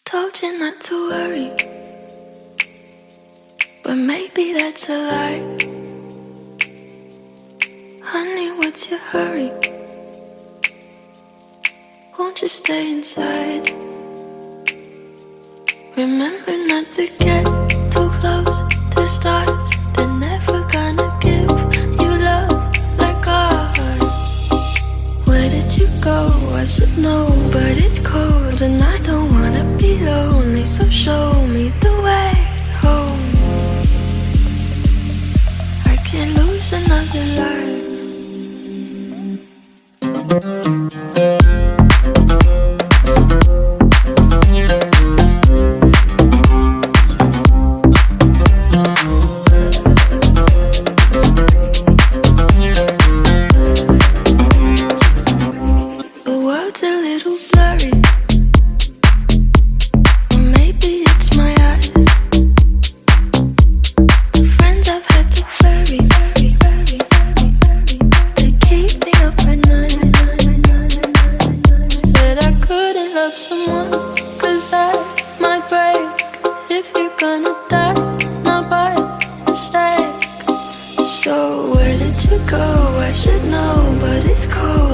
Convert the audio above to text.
Told you not to worry, but maybe that's a lie. Honey, what's your hurry? Won't you stay inside? Remember not to get too close to stars. They're never gonna give you love like ours. Where did you go? I should know, but it's cold and I don't wanna be lonely. So show me the way home. I can't lose another life. A little blurry, or maybe it's my eyes. The friends I've had to bury, they keep me up at night. Said I couldn't love someone, 'cause that might break. If you're gonna die, not by mistake. So where did you go? I should know, but it's cold.